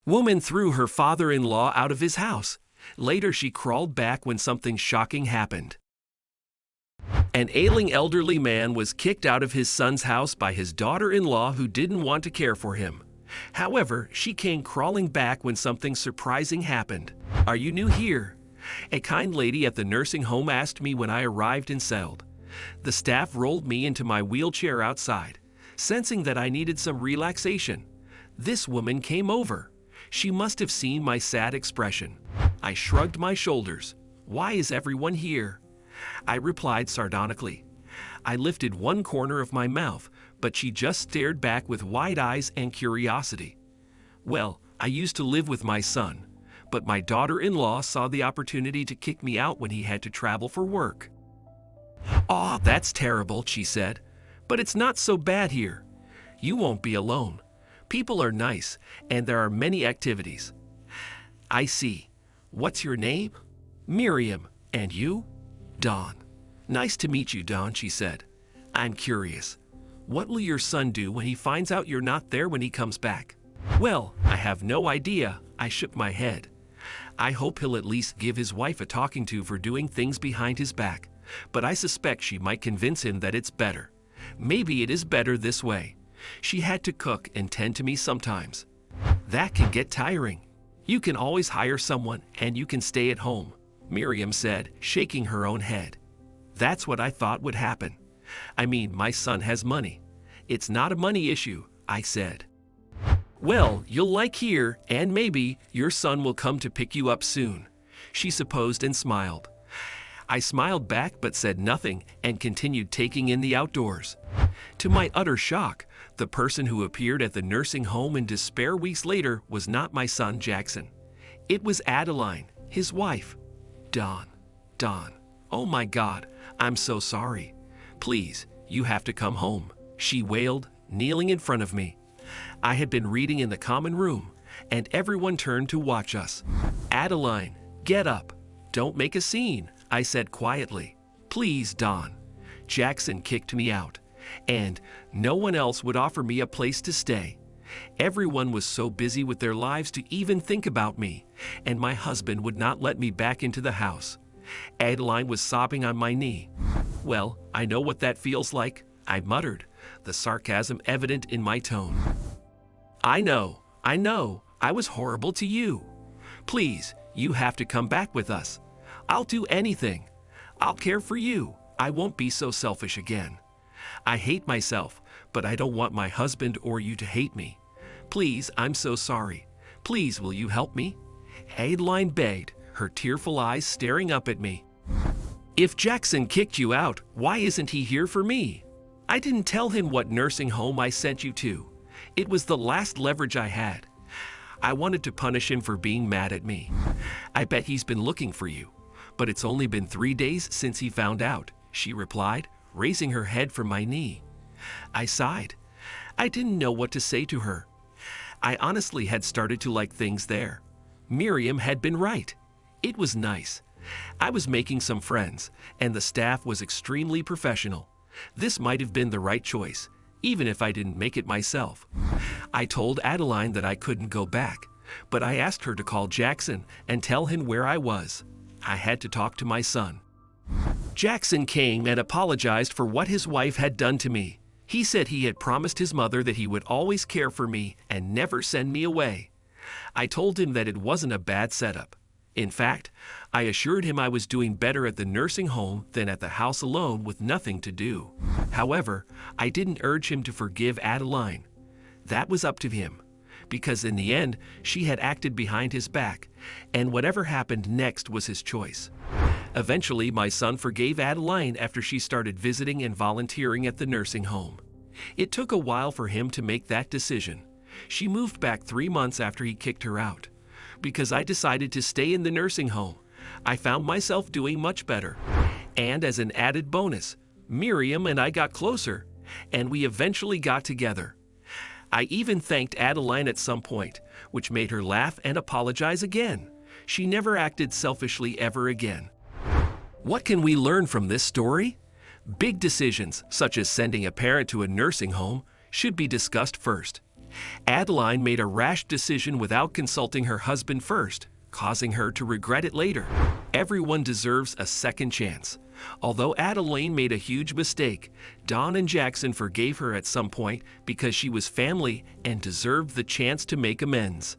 Woman threw her father-in-law out of his house. Later she crawled back when something shocking happened. An ailing elderly man was kicked out of his son's house by his daughter-in-law who didn't want to care for him. However, she came crawling back when something surprising happened. Are you new here? A kind lady at the nursing home asked me when I arrived and settled. The staff rolled me into my wheelchair outside, sensing that I needed some relaxation. This woman came over. She must have seen my sad expression. I shrugged my shoulders. Why is everyone here? I replied sardonically. I lifted one corner of my mouth, but she just stared back with wide eyes and curiosity. Well, I used to live with my son, but my daughter-in-law saw the opportunity to kick me out when he had to travel for work. "Aw, that's terrible," she said, "but it's not so bad here. You won't be alone. People are nice, and there are many activities." "I see. What's your name?" "Miriam. And you?" "Dawn." "Nice to meet you, Dawn," she said. "I'm curious. What will your son do when he finds out you're not there when he comes back?" "Well, I have no idea." I shook my head. "I hope he'll at least give his wife a talking to for doing things behind his back, but I suspect she might convince him that it's better. Maybe it is better this way. She had to cook and tend to me sometimes. That can get tiring. You can always hire someone and you can stay at home," Miriam said, shaking her own head. "That's what I thought would happen. I mean, my son has money. It's not a money issue," I said. "Well, you'll like here, and maybe your son will come to pick you up soon," she supposed and smiled. I smiled back but said nothing and continued taking in the outdoors. To my utter shock, the person who appeared at the nursing home in despair weeks later was not my son Jackson. It was Adeline, his wife. Dawn. Oh my God, I'm so sorry. Please, you have to come home," she wailed, kneeling in front of me. I had been reading in the common room, and everyone turned to watch us. "Adeline, get up. Don't make a scene," I said quietly. "Please, Dawn." Jackson kicked me out, and no one else would offer me a place to stay. Everyone was so busy with their lives to even think about me, and my husband would not let me back into the house. Adeline was sobbing on my knee. "Well, I know what that feels like," I muttered, the sarcasm evident in my tone. I know, I was horrible to you. Please, you have to come back with us. I'll do anything. I'll care for you. I won't be so selfish again. I hate myself, but I don't want my husband or you to hate me. Please, I'm so sorry. Please, will you help me?" Adeline begged, her tearful eyes staring up at me. "If Jackson kicked you out, why isn't he here for me? I didn't tell him what nursing home I sent you to. It was the last leverage I had. I wanted to punish him for being mad at me. I bet he's been looking for you, but it's only been 3 days since he found out," she replied, raising her head from my knee. I sighed. I didn't know what to say to her. I honestly had started to like things there. Miriam had been right. It was nice. I was making some friends, and the staff was extremely professional. This might have been the right choice, even if I didn't make it myself. I told Adeline that I couldn't go back, but I asked her to call Jackson and tell him where I was. I had to talk to my son. Jackson came and apologized for what his wife had done to me. He said he had promised his mother that he would always care for me and never send me away. I told him that it wasn't a bad setup. In fact, I assured him I was doing better at the nursing home than at the house alone with nothing to do. However, I didn't urge him to forgive Adeline. That was up to him, because in the end, she had acted behind his back, and whatever happened next was his choice. Eventually, my son forgave Adeline after she started visiting and volunteering at the nursing home. It took a while for him to make that decision. She moved back 3 months after he kicked her out. Because I decided to stay in the nursing home, I found myself doing much better. And as an added bonus, Miriam and I got closer, and we eventually got together. I even thanked Adeline at some point, which made her laugh and apologize again. She never acted selfishly ever again. What can we learn from this story? Big decisions, such as sending a parent to a nursing home, should be discussed first. Adeline made a rash decision without consulting her husband first, causing her to regret it later. Everyone deserves a second chance. Although Adeline made a huge mistake, Dawn and Jackson forgave her at some point because she was family and deserved the chance to make amends.